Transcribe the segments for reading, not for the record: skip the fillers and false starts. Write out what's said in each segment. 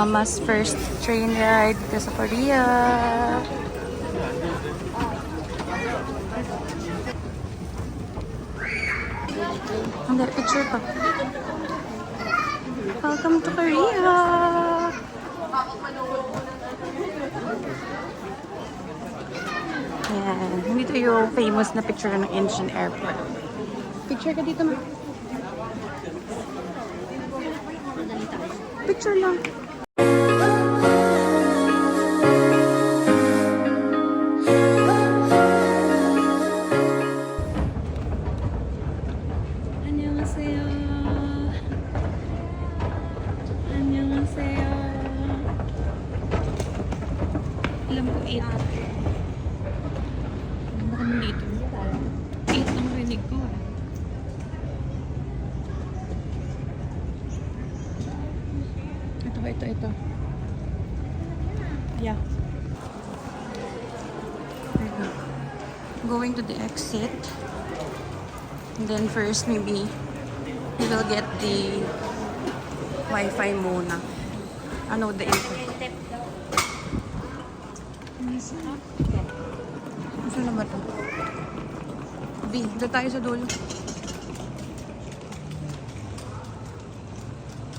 Mama's first train ride dito sa Korea. Hindi, picture pa. Welcome to Korea! Ayan. Dito yung famous na picture ng Incheon Airport. Picture ka dito, ma. Picture lang. Annyeonghaseyo. Annyeonghaseyo. Alam ko 8. Ano kami dito? 8 ang rinig ko eh. Ito. Yeah. There you go. Going to the exit. And then first maybe we will get the Wi-Fi muna. Ano, the internet. Saan na ba ito? Doon tayo sa dulo.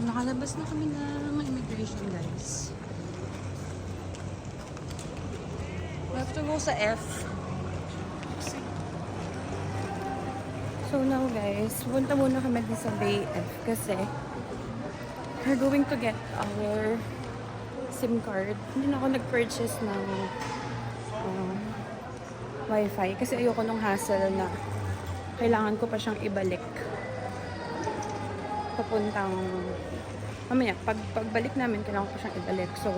Nakalabas na kami ng immigration, guys. We have to go sa F. So now, guys, punta muna kami sa Bay F kasi we're going to get our SIM card. Hindi na ako nag-purchase ng Wi-Fi kasi ayoko nung hassle na kailangan ko pa siyang ibalik. Papuntang mamaya, pagbalik namin kailangan ko siyang ibalik. So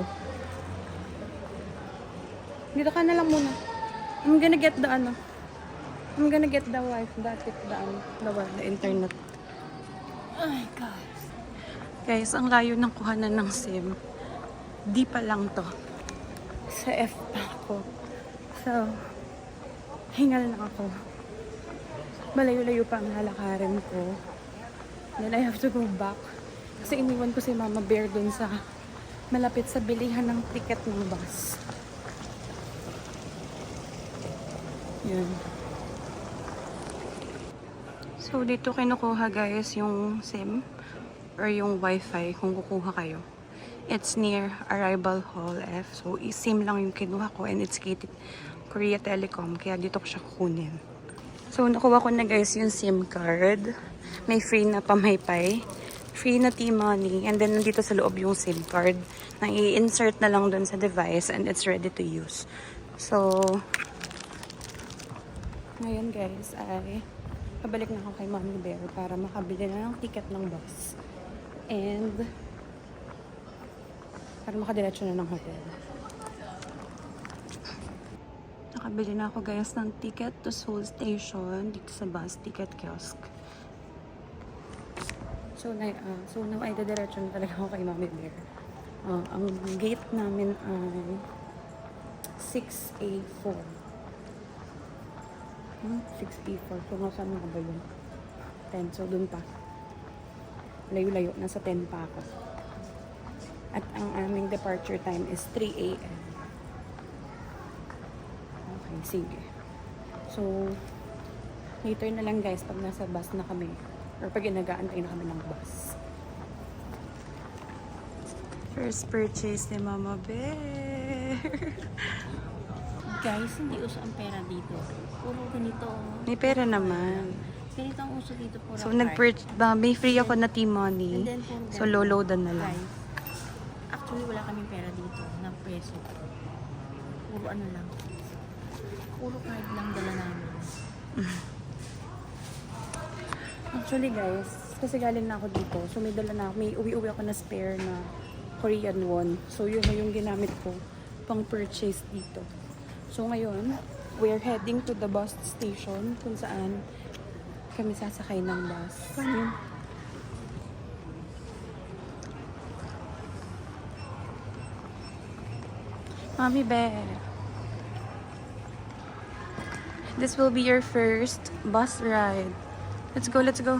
dito ka na lang muna. I'm gonna get the Wi-Fi, the internet. Oh my God. Guys, ang layo ng kuhanan ng SIM. Di pa lang to. Sa F pa ako. So hingal na ako. Malayo-layo pa ang lalakarin ko. Then I have to go back. Kasi iniwan ko si Mama Bear dun sa malapit sa bilihan ng ticket ng bus. Yun. So dito kinukuha guys yung SIM or yung Wi-Fi kung kukuha kayo. It's near Arrival Hall F. So SIM lang yung kinuha ko and it's Korea Telecom. Kaya dito ko siya kukunin. So nakuha ko na guys yung SIM card. May free na pamaypay. Free na T-Money. And then nandito sa loob yung SIM card. Na i-insert na lang dun sa device and it's ready to use. So ngayon guys ay pabalik na ako kay Mommy Bear para makabili na ng ticket ng bus. And para makadiretso na ng hotel. Nakabili na ako guys ng ticket to Seoul Station dito sa bus ticket kiosk. So now ay diretso na talaga ako kay Mommy Bear. Ang gate namin ay 6A4. 6A4. So saan nga ba yun? 10. So dun pa. Layo-layo. Nasa 10 pa ako. At ang aming departure time is 3 AM. Okay, sige. So, later na lang guys pag nasa bus na kami. Or pag inagaantay na kami ng bus. First purchase ni Mama Bear. Guys, hindi uso ang pera dito. Puro ganito. May pera naman. Ganito ang uso dito. Puro So, may free ako na T-Money. So, loloadan na lang. Guys, actually, wala kaming pera dito na peso. Puro ano lang. Puro card lang dala namin. Actually guys, kasi galing na ako dito. So may dala na ako. May uwi-uwi ako na spare na Korean won. So yun na yung ginamit ko pang purchase dito. So ngayon, we're heading to the bus station kung saan kami sasakay ng bus. Paano yun? Mommy Bear. This will be your first bus ride. Let's go, let's go.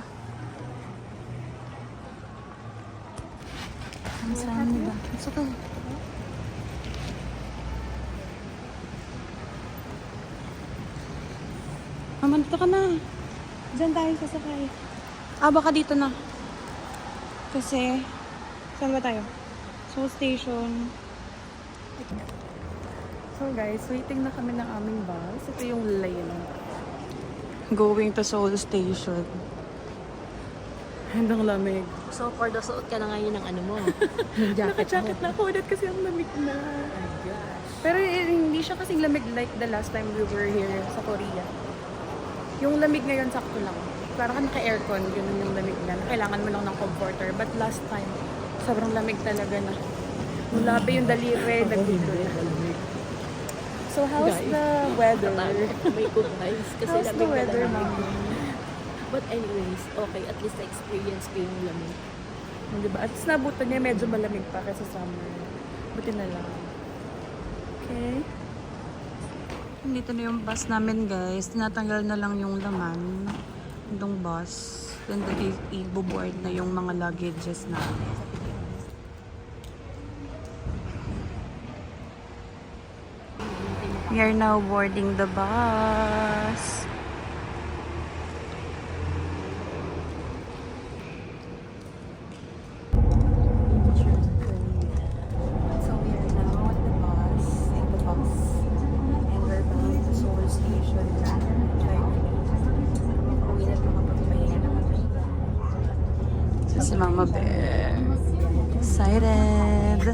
Saan ba? Gusto ko. Mama, dito ka na. Diyan tayo sasakay. Baka dito na. Kasi, saan ba tayo? Soul Station. So guys, waiting na kami ng aming bus. Ito yung lane. Going to Soul Station. Handang lamig. So, for the suot ka na ngayon ng ano mo. Yung jacket Naka-jacket na ako ulit kasi ang lamig na. Pero hindi siya kasing lamig like the last time we were here sa Korea. Yung lamig ngayon sakto lang. Parang naka-aircon, yun yung lamig na. Kailangan mo lang ng comforter. But last time, sobrang lamig talaga na. Mulabi yung daliri, nagdulo na. So how's the weather? May good vibes. Kasi How's the lamig na weather, lamig. ma'am? But anyways, okay. At least na-experience ko yung lamig. Diba? At least nabutan niya medyo malamig pa kaysa summer. Buti na lang. Okay. Dito na yung bus namin guys. Tinatanggal na lang yung laman ng bus. Then i-board na yung mga luggages namin. We are now boarding the bus. So we are now at the bus, in the bus, and we're going to Seoul Station na. Uwi na makapagpahinga na kami. So si Mama Bear, excited.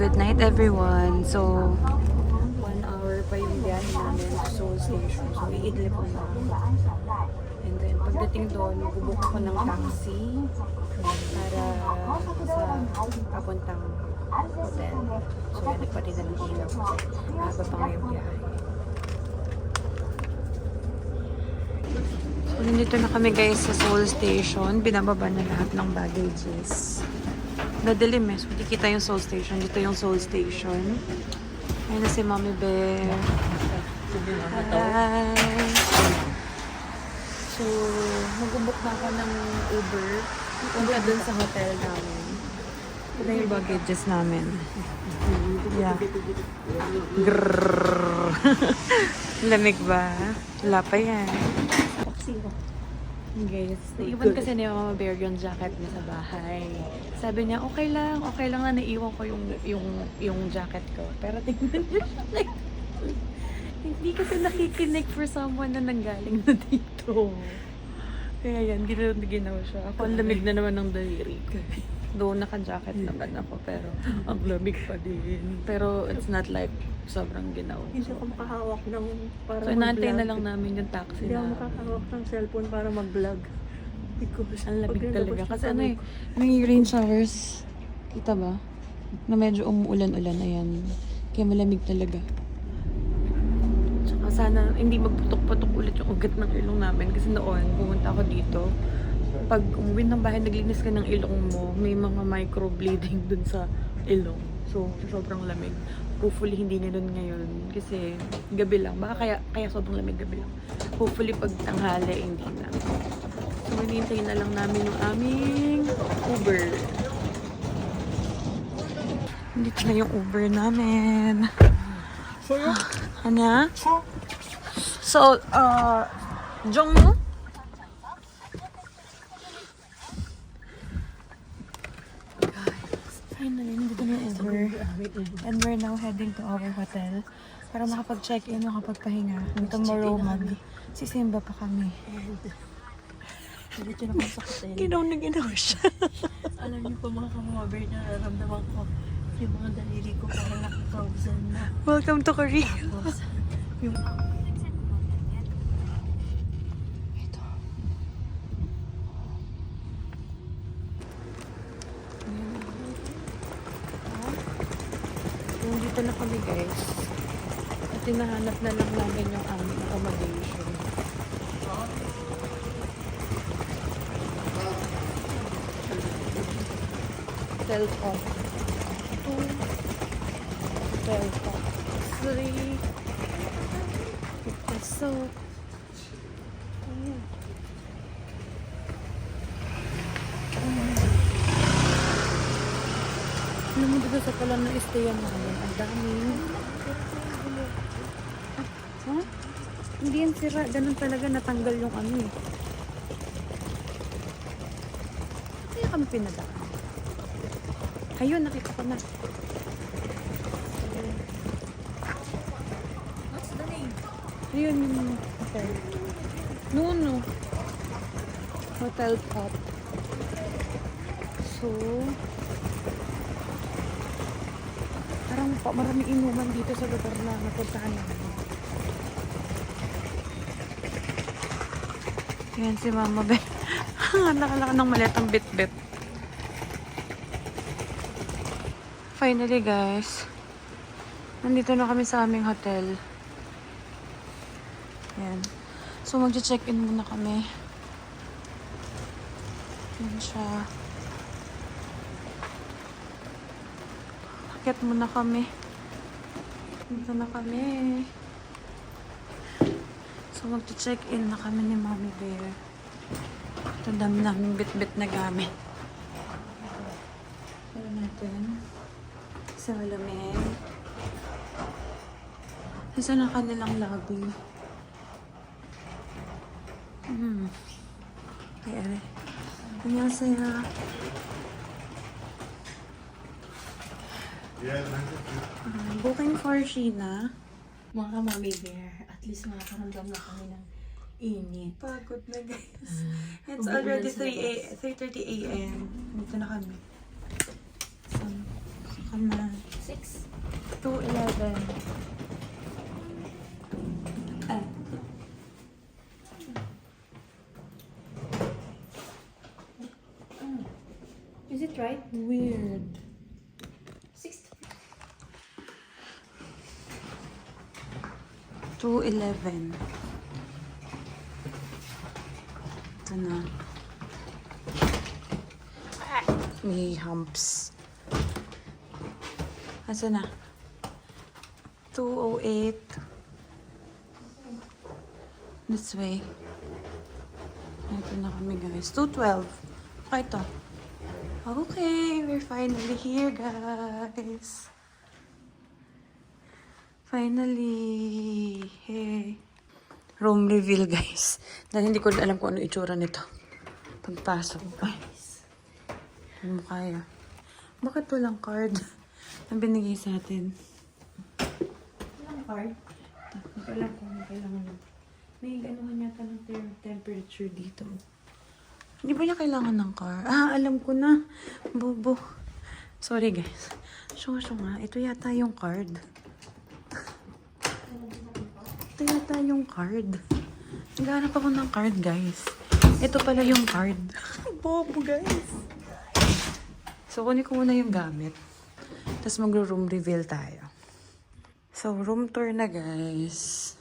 Good night everyone. So 1 hour pa yung biyahe namin to Seoul Station. So iidlip ko na. And then pagdating doon, bubuk ako ng taxi para sa papuntang hotel. So yan, nagpati na ng ilaw. Haba pa ngayong biyahe. So nandito na kami guys sa Seoul Station. Binababa na lahat ng baggages. Madilim eh. So hindi kita yung Seoul Station. Dito yung Seoul Station. Ayun na si Mommy Bear. Hi! So, mag-book na ako ng Uber. Punta dun sa hotel namin. Ito yung baggages namin. Yeah. Grrrr. Lamig ba? Wala pa yan. Guys, naiwan kasi ni Mama Bear yung jacket niya sa bahay. Sabi niya, okay lang na naiwan ko yung jacket ko. Pero tingnan niyo siya. Hindi kasi nakikinig for someone na nanggaling na dito. Kaya yan, ginaw siya. Ako, ang lamig na naman ng daliri ko. Doon naka-jacket naman ako, pero ang lamig pa din. Pero it's not like sobrang ginaw. Hindi ako makahawak ng para So, inaantay na lang namin yung taxi Hindi ako na. makahawak ng cellphone para mag-vlog. Because Ang lamig pag talaga. nilabas Kasi siya ano sa eh, may rain showers. Kita ba? Na medyo umuulan-ulan. Ayan. Kaya malamig talaga. Tsaka sana hindi magputok-putok ulit yung ugat ng ilong namin. Kasi noon, pumunta ako dito. Pag umuwi ng bahay, naglinis ka ng ilong mo, may mga microbleeding dun sa ilong. So, sobrang lamig. Hopefully, hindi na dun ngayon. Kasi gabi lang. Baka kaya sobrang lamig gabi lang. Hopefully, pag tanghali, hindi na. So, hinihintay na lang namin yung aming Uber. Dito na yung Uber namin. Ano? So, Jong mo? Finally, nandito na yung Uber. And we're now heading to our hotel para makapag-check-in, makapagpahinga. And tomorrow, si Simba pa kami. Dito na kami sa hotel. Ginaw na ginaw siya. Alam niyo po mga kamaber na nararamdaman ko yung mga daliri ko parang naka-frozen na. Welcome to Korea. Tapos, yung Ito. Yung dito na kami guys. At hinahanap na lang namin yung aming accommodation. Hotel Talk 2, Hotel Talk 3, so ayan. mo dito sa pala na stayan namin. Ang daming. Ha? Hindi yan sira. Ganun talaga natanggal yung ano eh. Kaya kami pinadaan. Ayun, nakita ko na. What's the name? Ayun yung hotel. No. Hotel top. So, parang maraming inuman dito sa lugar na napuntahan namin. Yan si Mama Beth. Nakalaka ng maletang bit-bit. Finally guys, nandito na kami sa aming hotel. Yan. So magche-check-in muna kami. Yan siya. Akit muna kami. Dito na kami. So magche-check-in na kami ni Mommy Bear. Ito dami namin bit-bit na gamit. Ano natin? Sa malamig. Isa na kanilang lobby. Ay, 안녕하세요. Booking for Sheena. Mga Mami Bear, at least makakaramdam na kami ng init. Pagod na guys. It's Umuulan already sa labas. 3:30 a.m. Dito na kami. So, come na. 6. 2:11. Ah. Is it right? Weird. 6. 2:11. Ito na. May humps. Asa na? 2:08. This way. Ito na kami guys. 2:12. Okay ito. Okay, we're finally here guys. Finally. Hey. Room reveal guys. Dahil hindi ko alam kung ano itsura nito. Pagpasok. Ay. Hindi mo kaya. Bakit walang card? Ang binigay sa atin. Walang card? Hindi ko alam kung ano kailangan. May ganuhan yata ng temperature dito. Hindi ba niya kailangan ng card? Ah, alam ko na. Bobo. Sorry guys. Syunga. Ito yata yung card. Ito yata yung card. Naghanap ako ng card, guys. Ito pala yung card. Bobo, guys. So, kunin ko muna yung gamit. Tapos mag-room reveal tayo. So, room tour na, guys.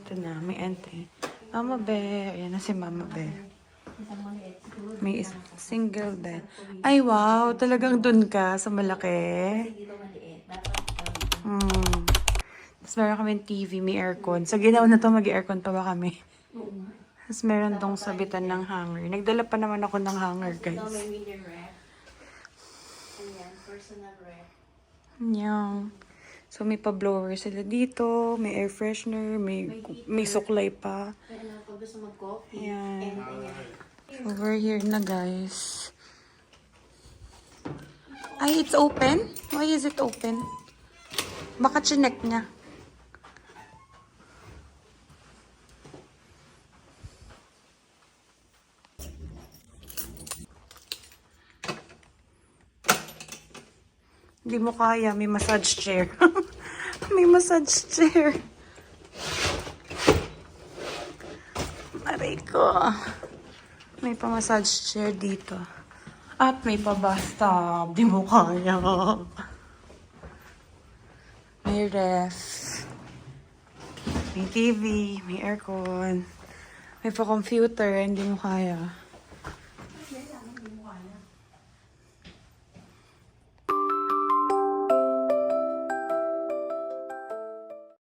Ito na, may ente. Mama Bear. Ayan na si Mama Bear. Isang maliit. Siguro May single bed. Ay, wow. Talagang dun ka sa malaki. dito maliit. Dapat Tapos meron kami TV, may aircon. Sa ginawa na to, mag-aircon pa ba kami? oo nga. Tapos meron tong sabitan ng hanger. Nagdala pa naman ako ng hanger, Ito guys. may medium ref. Ayan, personal ref. Yang. So, may pa-blower sila dito. May air freshener. May suklay pa. May ano, pag gusto mag-coffee. Ayan. And ayan. So, we're here na, guys. Ay, it's open? Why is it open? Baka chinek niya. Hindi mo kaya, may massage chair. May massage chair. Aray ko. May pa-massage chair dito. At may pa-bathtub. Di mo kaya. May ref. May TV. May aircon. May pa-computer. Hindi mo kaya.